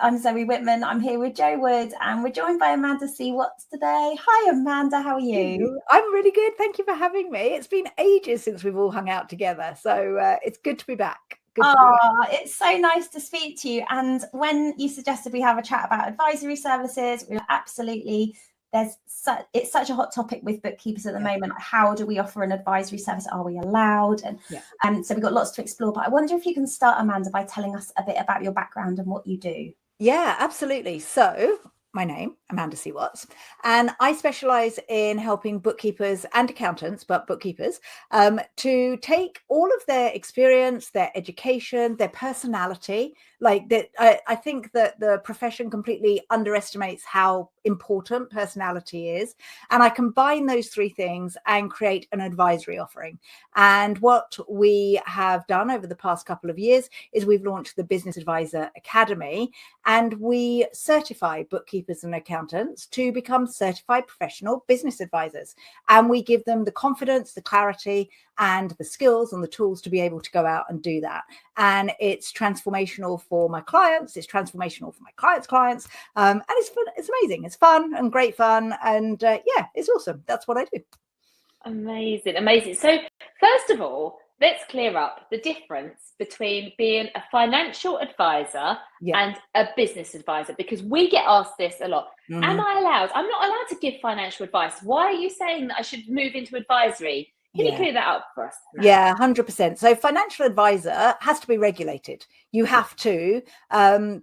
I'm Zoe Whitman. I'm here with Jo Wood and we're joined by Amanda C. Watts today. Hi, Amanda. How are you? I'm really good. Thank you for having me. It's been ages since we've all hung out together. So it's good to be back. It's so nice to speak to you. And when you suggested we have a chat about advisory services, we were absolutely... it's such a hot topic with bookkeepers at the moment. How do we offer an advisory service? Are we allowed? And so we've got lots to explore. But I wonder if you can start, Amanda, by telling us a bit about your background and what you do. Yeah, absolutely. So my name, Amanda C. Watts, and I specialise in helping bookkeepers and accountants, but bookkeepers, to take all of their experience, their education, their personality. Like that, I think that the profession completely underestimates how important personality is. And I combine those three things and create an advisory offering. And what we have done over the past couple of years is we've launched the Business Advisor Academy, and we certify bookkeepers and accountants to become certified professional business advisors. And we give them the confidence, the clarity, and the skills and the tools to be able to go out and do that. And it's transformational for my clients. It's transformational for my clients' clients. And it's fun. It's amazing. It's fun and great fun. And it's awesome. That's what I do. Amazing. So first of all, let's clear up the difference between being a financial advisor and a business advisor, because we get asked this a lot. I'm not allowed to give financial advice. Why are you saying that I should move into advisory? Can you clear that up for us? Yeah, 100%. So financial advisor has to be regulated. You have to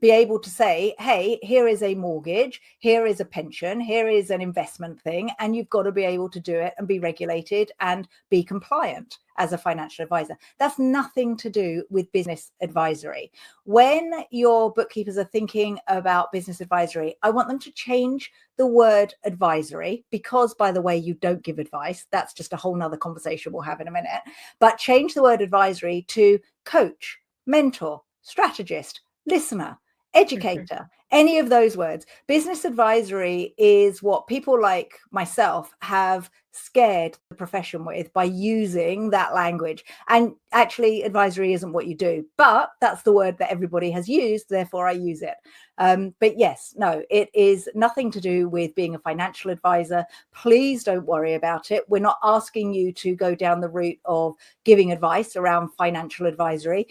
be able to say, hey, here is a mortgage, here is a pension, here is an investment thing, and you've got to be able to do it and be regulated and be compliant as a financial advisor. That's nothing to do with business advisory. When your bookkeepers are thinking about business advisory, I want them to change the word advisory, because, by the way, you don't give advice. That's just a whole nother conversation we'll have in a minute. But change the word advisory to coach, mentor, strategist, listener, educator, any of those words. Business advisory is what people like myself have scared the profession with by using that language. And actually, advisory isn't what you do, but that's the word that everybody has used, therefore I use it. But yes, no, it is nothing to do with being a financial advisor. Please don't worry about it. We're not asking you to go down the route of giving advice around financial advisory.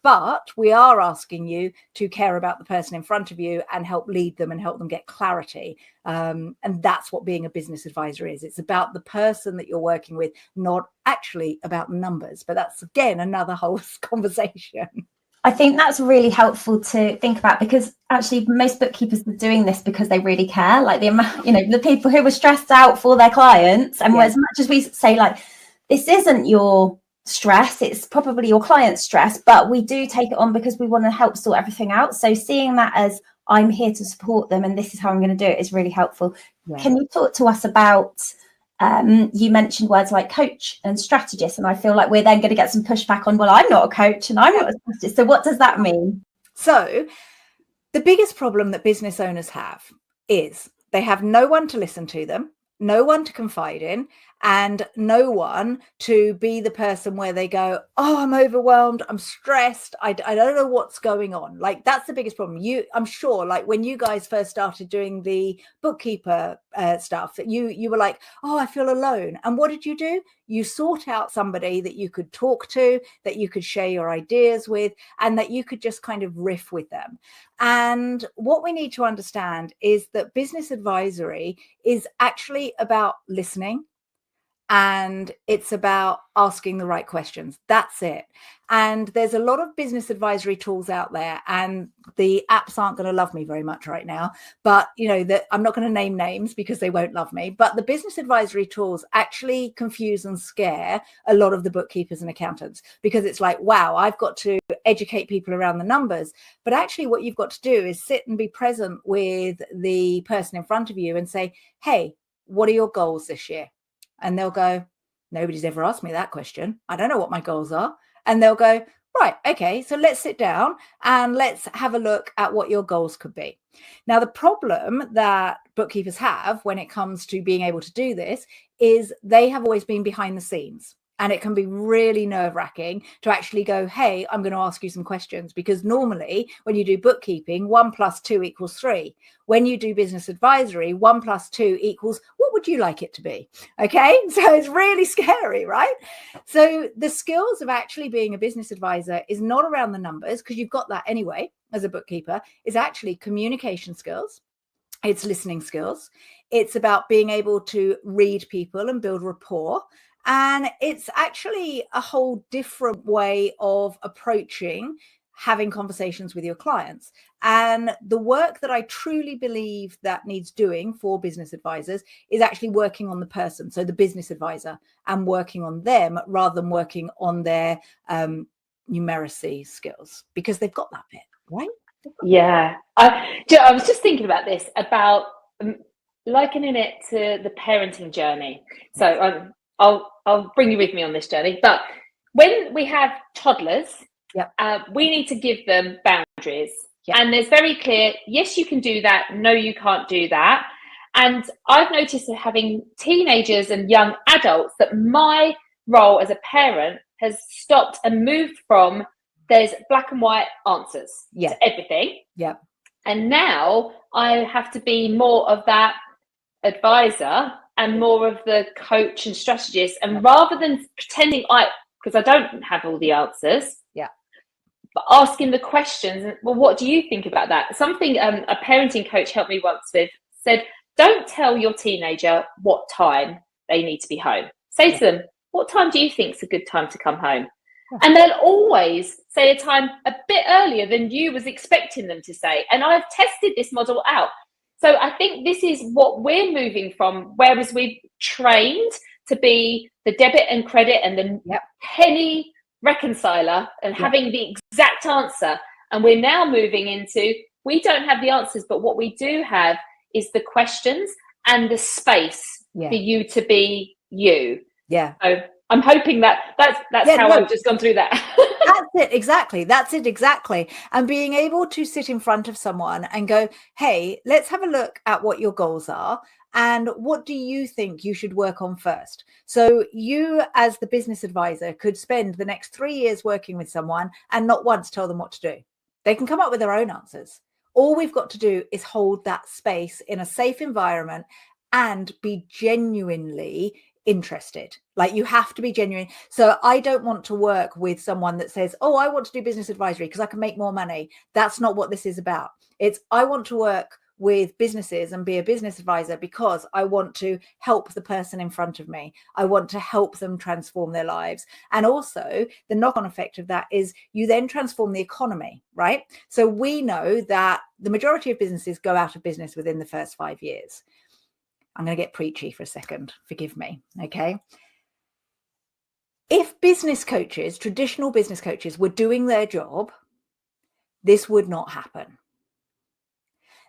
But we are asking you to care about the person in front of you and help lead them and help them get clarity. And that's what being a business advisor is. It's about the person that you're working with, not actually about numbers. But that's, again, another whole conversation. I think that's really helpful to think about, because actually most bookkeepers are doing this because they really care. Like the amount, the people who were stressed out for their clients, and as much as we say, like, this isn't your stress, it's probably your client's stress, but we do take it on because we want to help sort everything out. So seeing that as I'm here to support them and this is how I'm going to do it is really helpful. Can you talk to us about, you mentioned words like coach and strategist, and I feel like we're then going to get some pushback on, well, I'm not a coach and I'm not a strategist. So what does that mean? So the biggest problem that business owners have is they have no one to listen to them, no one to confide in, and no one to be the person where they go, oh, I'm overwhelmed, I'm stressed, I don't know what's going on. Like, that's the biggest problem. I'm sure, like, when you guys first started doing the bookkeeper stuff, that you were like, oh, I feel alone. And what did you do? You sought out somebody that you could talk to, that you could share your ideas with, and that you could just kind of riff with them. And what we need to understand is that business advisory is actually about listening, and it's about asking the right questions. That's it. And there's a lot of business advisory tools out there, and the apps aren't going to love me very much right now, but I'm not going to name names because they won't love me. But the business advisory tools actually confuse and scare a lot of the bookkeepers and accountants, because it's like, wow, I've got to educate people around the numbers. But actually what you've got to do is sit and be present with the person in front of you and say, hey, what are your goals this year? And they'll go, nobody's ever asked me that question. I don't know what my goals are. And they'll go, right, okay, so let's sit down and let's have a look at what your goals could be. Now, the problem that bookkeepers have when it comes to being able to do this is they have always been behind the scenes. And it can be really nerve-wracking to actually go, hey, I'm going to ask you some questions, because normally when you do bookkeeping, 1 + 2 = 3. When you do business advisory, 1 + 2 equals, what would you like it to be? Okay, so it's really scary, right? So the skills of actually being a business advisor is not around the numbers, because you've got that anyway as a bookkeeper. Is actually communication skills. It's listening skills. It's about being able to read people and build rapport. And it's actually a whole different way of approaching having conversations with your clients. And the work that I truly believe that needs doing for business advisors is actually working on the person, so the business advisor, and working on them rather than working on their numeracy skills, because they've got that bit, right? Yeah. I was just thinking about this, about likening it to the parenting journey. So I'll bring you with me on this journey. But when we have toddlers, we need to give them boundaries. And there's very clear, yes, you can do that. No, you can't do that. And I've noticed that having teenagers and young adults, that my role as a parent has stopped and moved from there's black and white answers to everything. And now I have to be more of that advisor and more of the coach and strategist. And rather than pretending because I don't have all the answers, but asking the questions, well, what do you think about that? Something a parenting coach helped me once with said, don't tell your teenager what time they need to be home. Say to them, what time do you think is a good time to come home? And they'll always say a time a bit earlier than you was expecting them to say. And I've tested this model out. So I think this is what we're moving from, whereas we've trained to be the debit and credit and the penny reconciler and having the exact answer. And we're now moving into, we don't have the answers, but what we do have is the questions and the space for you to be you. So I'm hoping that's how I've just gone through that. That's it exactly. And being able to sit in front of someone and go, hey, let's have a look at what your goals are and what do you think you should work on first. So you, as the business advisor, could spend the next 3 years working with someone and not once tell them what to do. They can come up with their own answers. All we've got to do is hold that space in a safe environment and be genuinely interested. Like, you have to be genuine. So I don't want to work with someone that says, oh, I want to do business advisory because I can make more money. That's not what this is about. It's, I want to work with businesses and be a business advisor because I want to help the person in front of me. I want to help them transform their lives. And also the knock-on effect of that is you then transform the economy, right? So we know that the majority of businesses go out of business within the first 5 years. I'm going to get preachy for a second. Forgive me. Okay. If business coaches, traditional business coaches, were doing their job, this would not happen.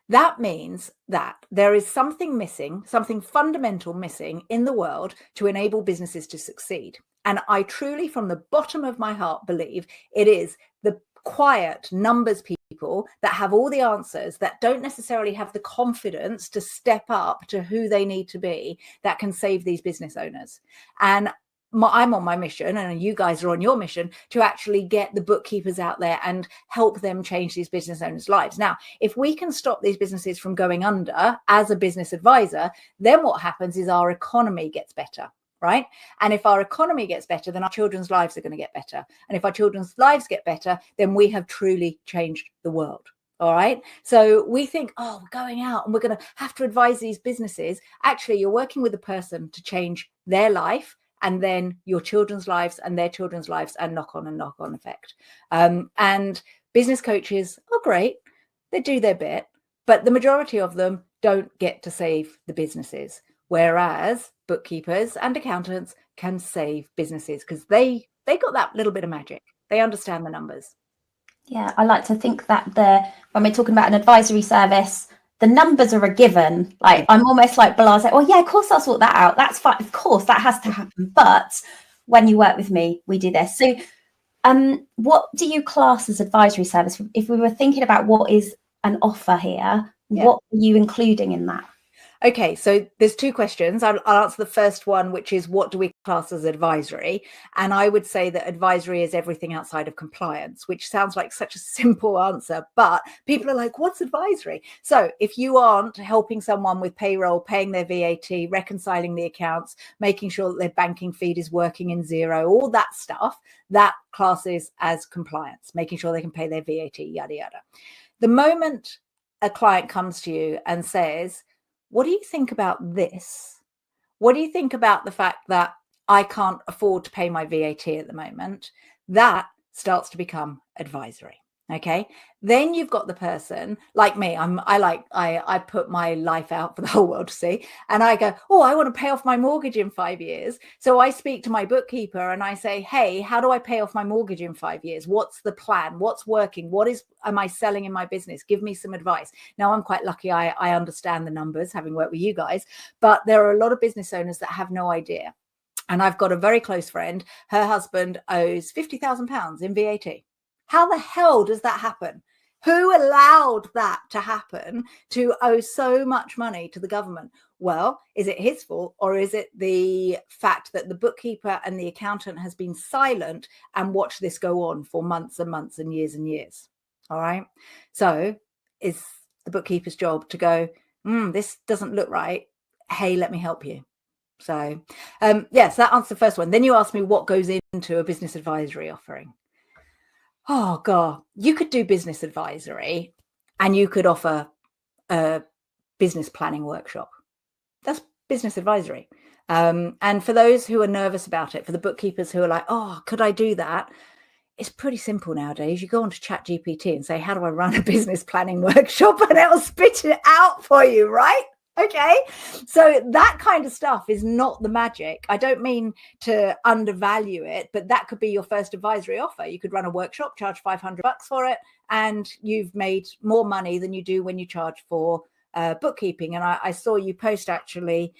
That means that there is something missing, something fundamental missing in the world to enable businesses to succeed. And I truly, from the bottom of my heart, believe it is the quiet numbers people that have all the answers, that don't necessarily have the confidence to step up to who they need to be, that can save these business owners. And I'm on my mission, and you guys are on your mission, to actually get the bookkeepers out there and help them change these business owners' lives. Now, if we can stop these businesses from going under as a business advisor, then what happens is our economy gets better, right? And if our economy gets better, then our children's lives are going to get better. And if our children's lives get better, then we have truly changed the world. All right. So we think, oh, we're going out and we're going to have to advise these businesses. Actually, you're working with a person to change their life, and then your children's lives and their children's lives, and knock on effect. And business coaches are great. They do their bit, but the majority of them don't get to save the businesses. Whereas bookkeepers and accountants can save businesses because they got that little bit of magic. They understand the numbers. Yeah, I like to think that when we're talking about an advisory service, the numbers are a given. Like, I'm almost like blasé. Oh yeah, of course I'll sort that out. That's fine. Of course that has to happen. But when you work with me, we do this. So what do you class as advisory service? If we were thinking about what is an offer here, what are you including in that? Okay, so there's two questions. I'll answer the first one, which is what do we class as advisory? And I would say that advisory is everything outside of compliance, which sounds like such a simple answer, but people are like, what's advisory? So if you aren't helping someone with payroll, paying their VAT, reconciling the accounts, making sure that their banking feed is working in zero, all that stuff, that classes as compliance, making sure they can pay their VAT, yada, yada. The moment a client comes to you and says, what do you think about this? What do you think about the fact that I can't afford to pay my VAT at the moment? That starts to become advisory. Okay. Then you've got the person like me. I put my life out for the whole world to see. And I go, oh, I want to pay off my mortgage in 5 years. So I speak to my bookkeeper and I say, hey, how do I pay off my mortgage in 5 years? What's the plan? What's working? Am I selling in my business? Give me some advice. Now, I'm quite lucky. I understand the numbers, having worked with you guys, but there are a lot of business owners that have no idea. And I've got a very close friend. Her husband owes £50,000 in VAT. How the hell does that happen? Who allowed that to happen, to owe so much money to the government? Well, is it his fault, or is it the fact that the bookkeeper and the accountant has been silent and watched this go on for months and months and years? All right. So it's the bookkeeper's job to go, this doesn't look right. Hey, let me help you. So yes, that answers the first one. Then you asked me what goes into a business advisory offering. Oh, God, you could do business advisory and you could offer a business planning workshop. That's business advisory. And for those who are nervous about it, for the bookkeepers who are like, oh, could I do that? It's pretty simple nowadays. You go onto ChatGPT and say, how do I run a business planning workshop? And it'll spit it out for you, right? Okay, so that kind of stuff is not the magic. I don't mean to undervalue it, but that could be your first advisory offer. You could run a workshop, charge $500 for it, and you've made more money than you do when you charge for bookkeeping. And I saw you post actually,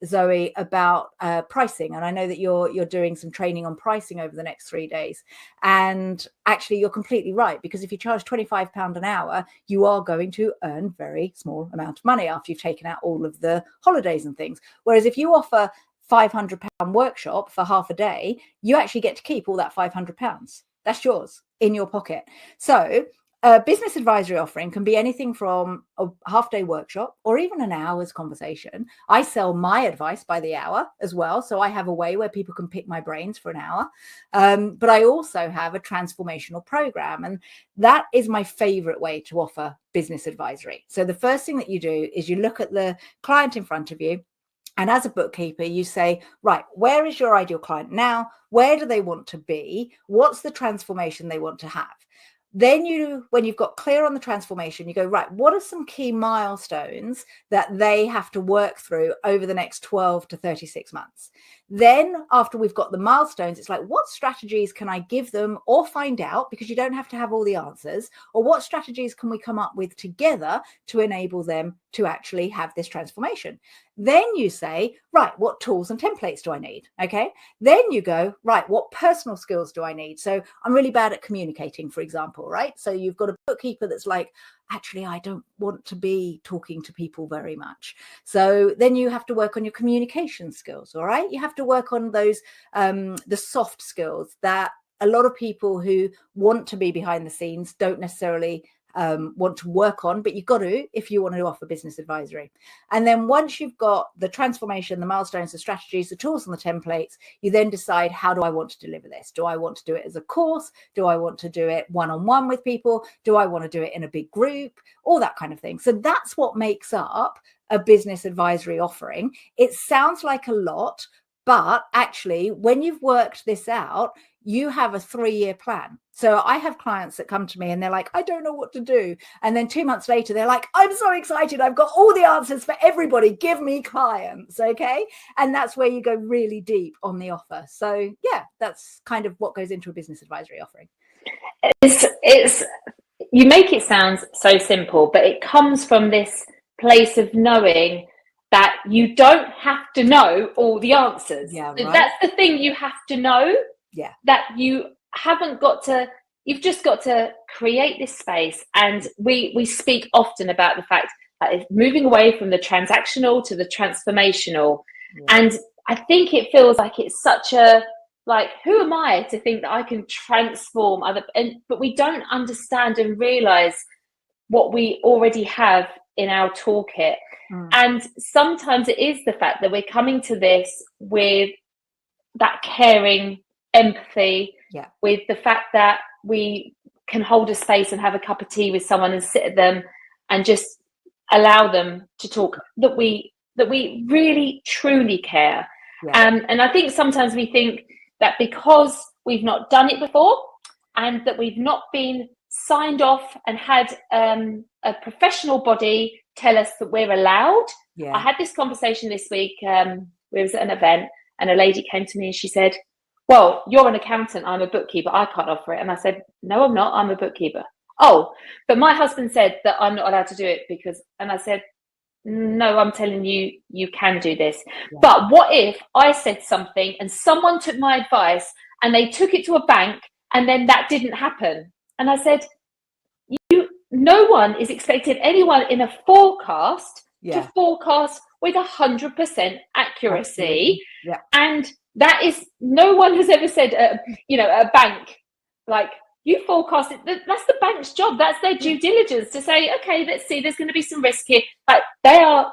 Zoe, about pricing. And I know that you're doing some training on pricing over the next 3 days. And actually, you're completely right, because if you charge £25 an hour, you are going to earn very small amount of money after you've taken out all of the holidays and things. Whereas if you offer £500 workshop for half a day, you actually get to keep all that £500. That's yours in your pocket. So a business advisory offering can be anything from a half-day workshop or even an hour's conversation. I sell my advice by the hour as well. So I have a way where people can pick my brains for an hour. But I also have a transformational program. And that is my favorite way to offer business advisory. So the first thing that you do is you look at the client in front of you. And as a bookkeeper, you say, right, where is your ideal client now? Where do they want to be? What's the transformation they want to have? Then when you've got clear on the transformation, you go, right, what are some key milestones that they have to work through over the next 12 to 36 months? Then after we've got the milestones, it's like, what strategies can I give them or find out, because you don't have to have all the answers, or what strategies can we come up with together to enable them to actually have this transformation? Then you say, right, what tools and templates do I need? Okay. Then you go, right, what personal skills do I need? So I'm really bad at communicating, for example, right? So you've got a bookkeeper that's like, actually, I don't want to be talking to people very much. So then you have to work on your communication skills. All right. You have to work on those, the soft skills that a lot of people who want to be behind the scenes don't necessarily want to work on, but you've got to if you want to offer business advisory. And then once you've got the transformation, the milestones, the strategies, the tools and the templates, you then decide, how do I want to deliver this? Do I want to do it as a course? Do I want to do it one-on-one with people? Do I want to do it in a big group? All that kind of thing. So that's what makes up a business advisory offering. It sounds like a lot, but actually, when you've worked this out, you have a 3-year plan. So I have clients that come to me and they're like, I don't know what to do. And then 2 months later, they're like, I'm so excited. I've got all the answers for everybody. Give me clients. Okay. And that's where you go really deep on the offer. So yeah, that's kind of what goes into a business advisory offering. It's you make it sound so simple, but it comes from this place of knowing that you don't have to know all the answers. Yeah, right. That's the thing you have to know. Yeah. That you haven't got to, you've just got to create this space. And we speak often about the fact It's moving away from the transactional to the transformational. And I think it feels like it's such a, like, who am I to think that I can transform but we don't understand and realize what we already have in our toolkit. And sometimes it is the fact that we're coming to this with that caring empathy, with the fact that we can hold a space and have a cup of tea with someone and sit at them and just allow them to talk, that we really truly care. And I think sometimes we think that because we've not done it before and that we've not been signed off and had a professional body tell us that we're allowed. I had this conversation this week. We was at an event and a lady came to me and she said, well, you're an accountant, I'm a bookkeeper, I can't offer it. And I said, no, I'm not, I'm a bookkeeper. Oh, but my husband said that I'm not allowed to do it because, and I said, no, I'm telling you, you can do this. But what if I said something and someone took my advice and they took it to a bank and then that didn't happen? And I said, no one is expecting anyone in a forecast to forecast with 100% accuracy. And that is, no one has ever said, a bank, like, you forecast it. That's the bank's job. That's their due diligence to say, okay, let's see, there's going to be some risk here. Like, they are,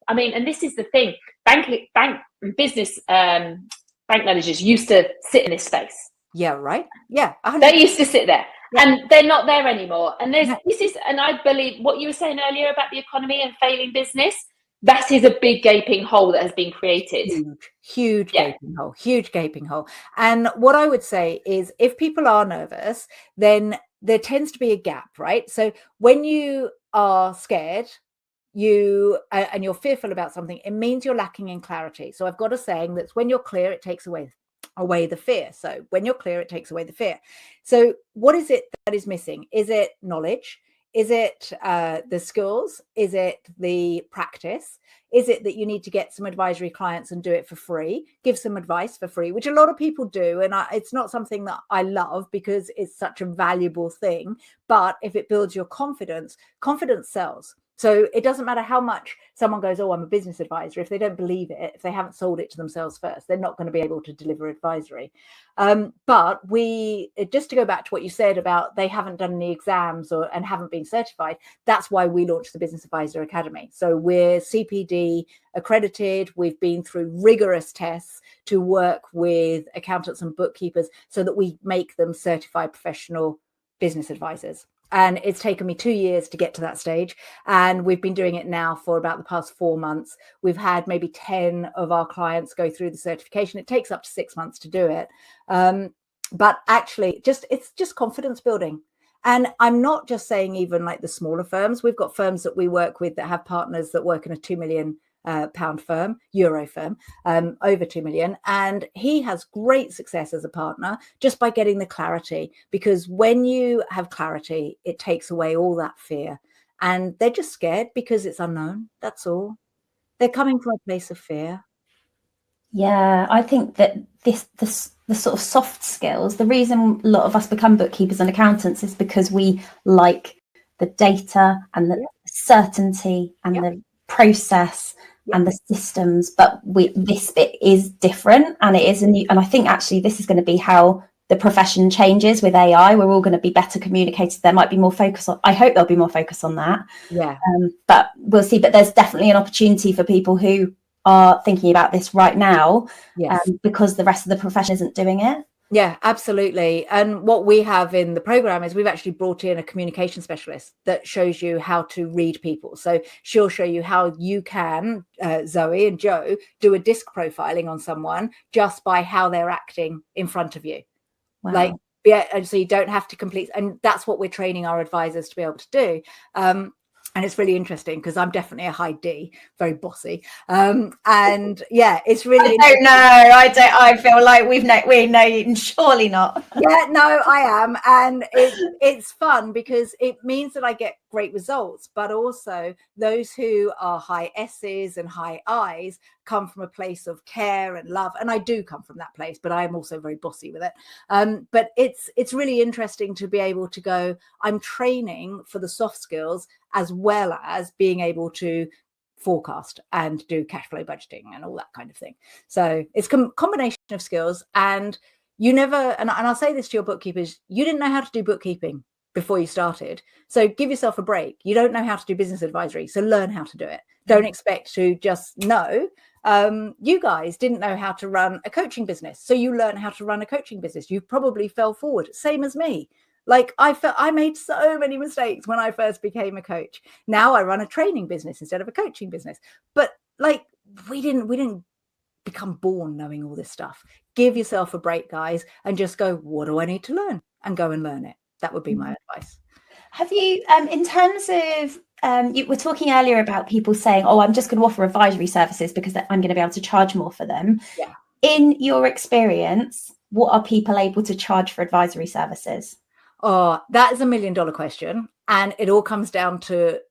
I mean, and this is the thing, bank business, bank managers used to sit in this space. Right. 100%. They used to sit there. And they're not there anymore. And and I believe what you were saying earlier about the economy and failing business, that is a big gaping hole that has been created. Huge gaping hole. And what I would say is, if people are nervous, then there tends to be a gap, right? So when you are scared, and you're fearful about something, it means you're lacking in clarity. So I've got a saying that's, when you're clear, it takes away the fear. So when you're clear, it takes away the fear. So what is it that is missing? Is it knowledge? Is it the skills? Is it the practice? Is it that you need to get some advisory clients and do it for free, give some advice for free, which a lot of people do. And it's not something that I love because it's such a valuable thing. But if it builds your confidence sells. So it doesn't matter how much someone goes, oh, I'm a business advisor. If they don't believe it, if they haven't sold it to themselves first, they're not going to be able to deliver advisory. But just to go back to what you said about they haven't done any exams and haven't been certified, that's why we launched the Business Advisor Academy. So we're CPD accredited. We've been through rigorous tests to work with accountants and bookkeepers so that we make them certified professional business advisors. And it's taken me 2 years to get to that stage. And we've been doing it now for about the past 4 months. We've had maybe 10 of our clients go through the certification. It takes up to 6 months to do it. But actually, it's just confidence building. And I'm not just saying even like the smaller firms. We've got firms that we work with that have partners that work in a £2 million euro firm, over 2 million. And he has great success as a partner just by getting the clarity, because when you have clarity, it takes away all that fear. And they're just scared because it's unknown. That's all. They're coming from a place of fear. Yeah, I think that the sort of soft skills, the reason a lot of us become bookkeepers and accountants is because we like the data and the certainty and the process and the systems, but this bit is different, and it is a new, and I think actually this is going to be how the profession changes with AI. We're all going to be better communicators. There might be more focus on, I hope there'll be more focus on that. But we'll see. But there's definitely an opportunity for people who are thinking about this right now, because the rest of the profession isn't doing it. Yeah, absolutely. And what we have in the program is we've actually brought in a communication specialist that shows you how to read people. So she'll show you how you can, Zoe and Joe, do a disc profiling on someone just by how they're acting in front of you. Wow. And so you don't have to complete. And that's what we're training our advisors to be able to do. And it's really interesting because I'm definitely a high D, very bossy. And it's really. I feel like we know, surely not. Yeah, no, I am. And it's fun because it means that I get great results, but also those who are high S's and high I's come from a place of care and love. And I do come from that place, but I am also very bossy with it. But it's really interesting to be able to go, I'm training for the soft skills as well as being able to forecast and do cash flow budgeting and all that kind of thing. So it's a combination of skills. And you never, and I'll say this to your bookkeepers, you didn't know how to do bookkeeping before you started. So give yourself a break. You don't know how to do business advisory, so learn how to do it. Don't expect to just know. You guys didn't know how to run a coaching business, so you learn how to run a coaching business. You probably fell forward, same as me. Like I made so many mistakes when I first became a coach. Now I run a training business instead of a coaching business. But like we didn't become born knowing all this stuff. Give yourself a break, guys, and just go, what do I need to learn? And go and learn it. That would be my advice. Have you, in terms of, you were talking earlier about people saying, oh, I'm just going to offer advisory services because I'm going to be able to charge more for them. Yeah. In your experience, what are people able to charge for advisory services? Oh, that is $1 million question. And it all comes down to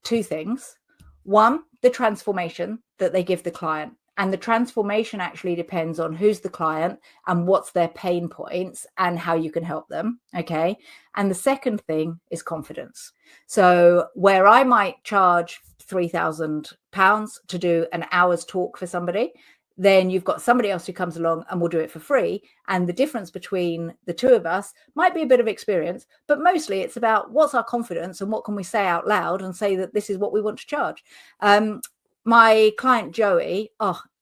two things. One, the transformation that they give the client. And the transformation actually depends on who's the client and what's their pain points and how you can help them. Okay. And the second thing is confidence. So where I might charge £3,000 to do an hour's talk for somebody, then you've got somebody else who comes along and will do it for free. And the difference between the two of us might be a bit of experience, but mostly it's about what's our confidence and what can we say out loud and say that this is what we want to charge. My client, Joey,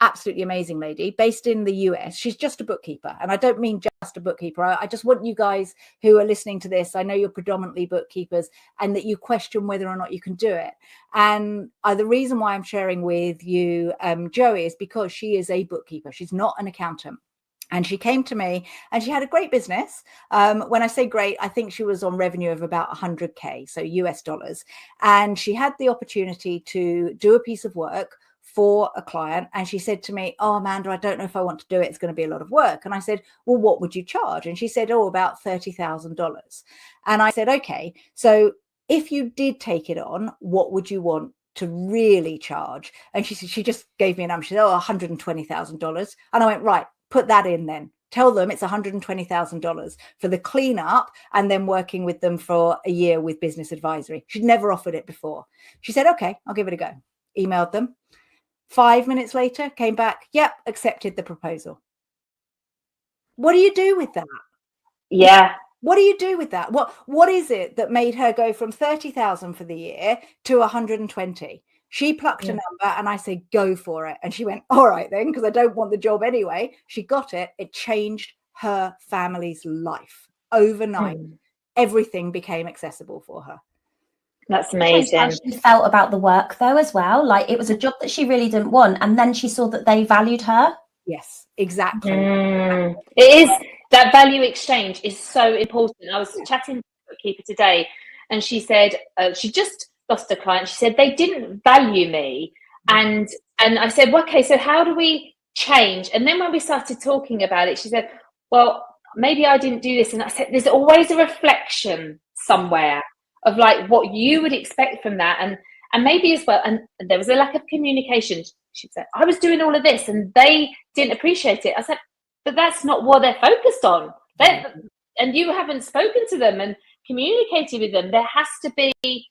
absolutely amazing lady, based in the US. She's just a bookkeeper. And I don't mean just a bookkeeper. I just want you guys who are listening to this, I know you're predominantly bookkeepers, and that you question whether or not you can do it. And the reason why I'm sharing with you, Joey, is because she is a bookkeeper. She's not an accountant. And she came to me and she had a great business. When I say great, I think she was on revenue of about 100K, so US dollars. And she had the opportunity to do a piece of work for a client. And she said to me, oh, Amanda, I don't know if I want to do it. It's going to be a lot of work. And I said, well, what would you charge? And she said, oh, about $30,000. And I said, okay, so if you did take it on, what would you want to really charge? And she said, she just gave me a number. She said, oh, $120,000. And I went, right. Put that in then. Tell them it's $120,000 for the cleanup and then working with them for a year with business advisory. She'd never offered it before. She said, okay, I'll give it a go. Emailed them. 5 minutes later, came back. Yep, accepted the proposal. What do you do with that? Yeah. What do you do with that? What is it that made her go from 30,000 for the year to 120? She plucked a number and I said, go for it. And she went, all right then, because I don't want the job anyway. She got it. It changed her family's life overnight. Everything became accessible for her. That's amazing. How she felt about the work though as well. Like it was a job that she really didn't want. And then she saw that they valued her. Yes, exactly. It is. That value exchange is so important. I was chatting to a bookkeeper today and she said she just lost a client. She said they didn't value me, and I said, well, okay, so how do we change? And then when we started talking about it, she said, well, maybe I didn't do this. And I said, there's always a reflection somewhere of like what you would expect from that, and maybe as well. And there was a lack of communication. She said, I was doing all of this, and they didn't appreciate it. I said, but that's not what they're focused on. And you haven't spoken to them and communicated with them. There has to be.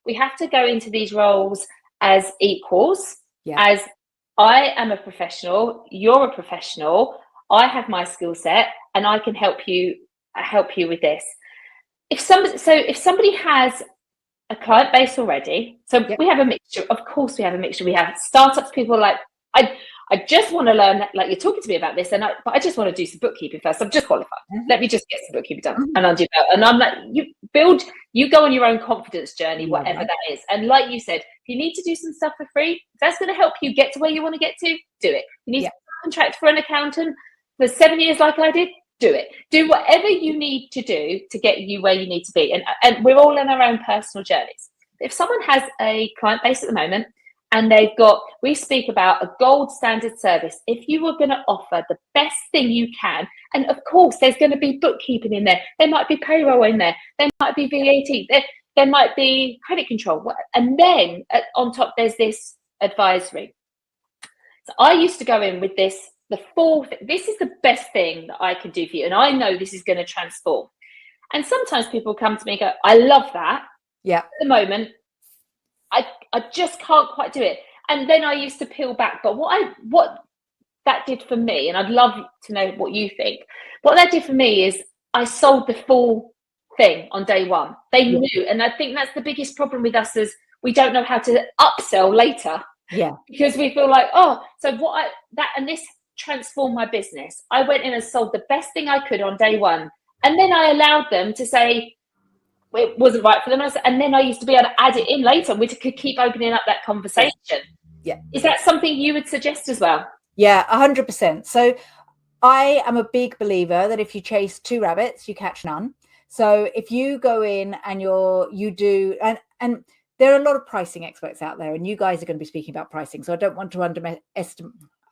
We have to go into these roles as equals, as I am a professional, you're a professional, I have my skill set and I can help you with this. If somebody has a client base already, so we have a mixture, of course we have a mixture. We have startups, people like, I just want to learn, like you're talking to me about this, but I just want to do some bookkeeping first. I'm just qualified. Let me just get some bookkeeping done. And I'll do that. And I'm like, you go on your own confidence journey, whatever that is. And like you said, if you need to do some stuff for free, if that's going to help you get to where you want to get to, do it. You need to contract for an accountant for 7 years like I did, do it. Do whatever you need to do to get you where you need to be. And we're all on our own personal journeys. If someone has a client base at the moment, and we speak about a gold standard service. If you were going to offer the best thing you can, and of course, there's going to be bookkeeping in there. There might be payroll in there. There might be VAT. There might be credit control. And then on top, there's this advisory. So I used to go in with this is the best thing that I can do for you, and I know this is going to transform. And sometimes people come to me and go, I love that. Yeah. At the moment, I just can't quite do it. And then I used to peel back. But what that did for me, and I'd love to know what you think, what that did for me is I sold the full thing on day one. They knew. And I think that's the biggest problem with us is we don't know how to upsell later. Yeah. Because we feel like, and this transformed my business. I went in and sold the best thing I could on day one. And then I allowed them to say it wasn't right for them. And then I used to be able to add it in later. We could keep opening up that conversation. Yeah. Is that something you would suggest as well? Yeah, 100%. So I am a big believer that if you chase 2 rabbits, you catch none. So if you go in and you do, and there are a lot of pricing experts out there, and you guys are going to be speaking about pricing. So I don't want to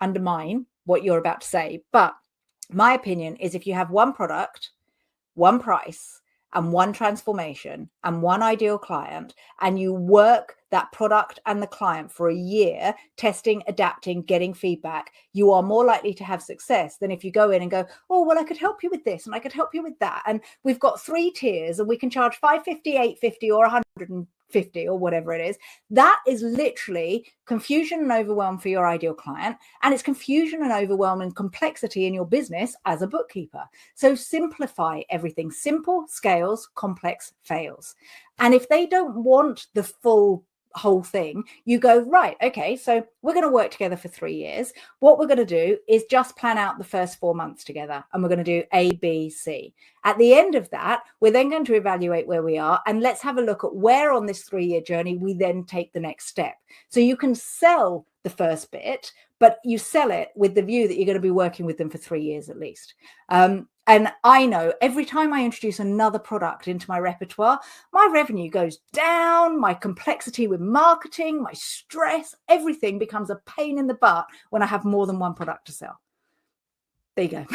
undermine what you're about to say. But my opinion is if you have one product, one price, and one transformation and one ideal client, and you work that product and the client for a year, testing, adapting, getting feedback, you are more likely to have success than if you go in and go, oh, well, I could help you with this and I could help you with that. And we've got 3 tiers and we can charge $550, $850 or $150 or whatever it is. That is literally confusion and overwhelm for your ideal client. And it's confusion and overwhelm and complexity in your business as a bookkeeper. So simplify everything. Simple scales, complex fails. And if they don't want the full whole thing, you go, right, okay, so we're going to work together for 3 years. What we're going to do is just plan out the first 4 months together, and we're going to do A, B, C. At the end of that, we're then going to evaluate where we are, and let's have a look at where on this 3-year journey we then take the next step. So you can sell the first bit, but you sell it with the view that you're going to be working with them for 3 years at least. And I know every time I introduce another product into my repertoire, my revenue goes down, my complexity with marketing, my stress, everything becomes a pain in the butt when I have more than one product to sell. There you go.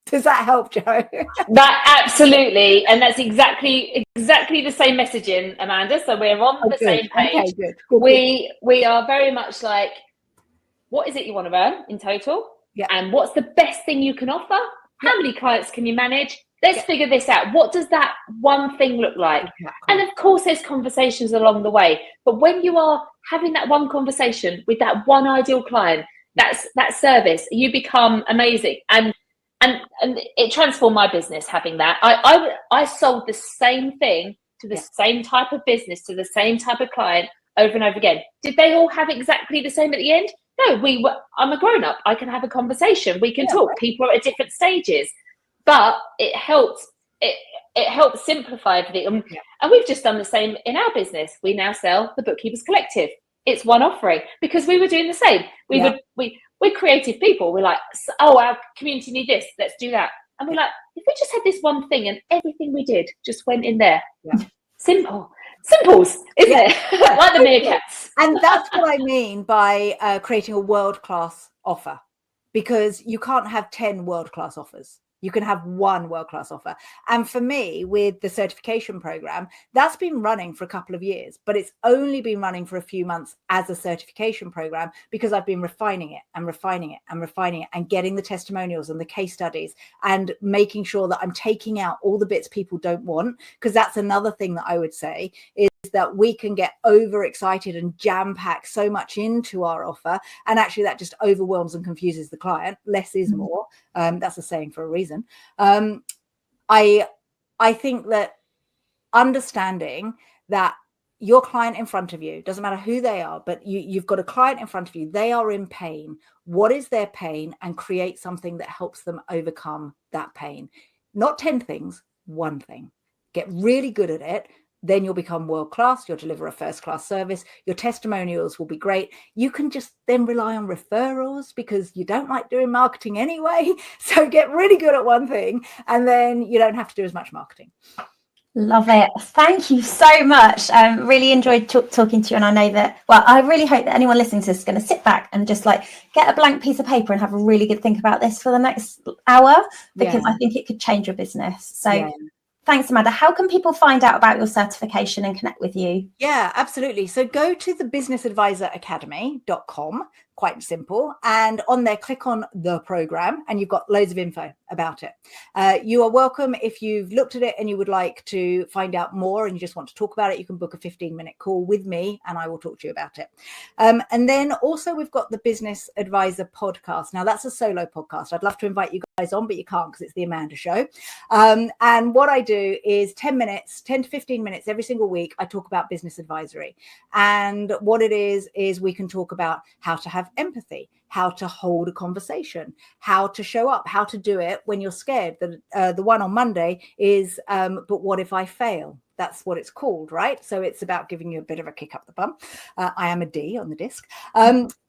Does that help, Jo? That absolutely. And that's exactly the same messaging, Amanda. So we're on the same page. Okay, good. We are very much like, what is it you want to earn in total? Yeah. And what's the best thing you can offer? How many clients can you manage? Let's figure this out. What does that one thing look like? Exactly. And of course, there's conversations along the way. But when you are having that one conversation with that one ideal client, that service, you become amazing. And it transformed my business having that. I sold the same thing to the same type of business, to the same type of client over and over again. Did they all have exactly the same at the end? No, I'm a grown-up. I can have a conversation. We can talk. People are at different stages. But it helps simplify everything. And we've just done the same in our business. We now sell the Bookkeepers Collective. It's one offering because we were doing the same. We're creative people. We're like, oh, our community need this. Let's do that. And we're like, if we just had this one thing and everything we did just went in there. Yeah. Simples, isn't it? Like the meerkats. And that's what I mean by creating a world-class offer, because you can't have 10 world-class offers. You can have one world-class offer. And for me, with the certification program, that's been running for a couple of years, but it's only been running for a few months as a certification program because I've been refining it and getting the testimonials and the case studies and making sure that I'm taking out all the bits people don't want. Because that's another thing that I would say is that we can get overexcited and jam-pack so much into our offer, and actually that just overwhelms and confuses the client. Less is more. That's a saying for a reason. I think that understanding that your client in front of you, doesn't matter who they are, but you've got a client in front of you, they are in pain. What is their pain? And create something that helps them overcome that pain. Not 10 things, one thing. Get really good at it. Then you'll become world-class. You'll deliver a first-class service. Your testimonials will be great. You can just then rely on referrals because you don't like doing marketing anyway. So get really good at one thing, and then you don't have to do as much marketing. Love it. Thank you so much. Really enjoyed talking to you. And I know that, well, I really hope that anyone listening to this is going to sit back and just like get a blank piece of paper and have a really good think about this for the next hour, because I think it could change your business. So thanks, Amanda. How can people find out about your certification and connect with you? Yeah, absolutely. So go to the businessadvisoracademy.com. quite simple. And on there, click on the program and you've got loads of info about it. You are welcome. If you've looked at it and you would like to find out more and you just want to talk about it, you can book a 15-minute call with me and I will talk to you about it. And then also we've got the Business Advisor podcast. Now that's a solo podcast. I'd love to invite you guys on, but you can't because it's the Amanda show. And what I do is 10 to 15 minutes every single week. I talk about business advisory, and what it is we can talk about how to have empathy, how to hold a conversation, how to show up, how to do it when you're scared. The one on Monday is, but what if I fail? That's what it's called, right? So it's about giving you a bit of a kick up the bum. I am a D on the disc.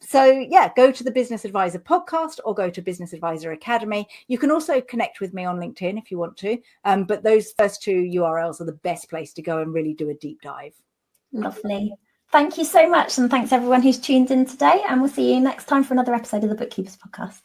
So yeah, go to the Business Advisor podcast or go to Business Advisor Academy. You can also connect with me on LinkedIn if you want to. But those first two URLs are the best place to go and really do a deep dive. Lovely. Thank you so much. And thanks everyone who's tuned in today. And we'll see you next time for another episode of the Bookkeepers Podcast.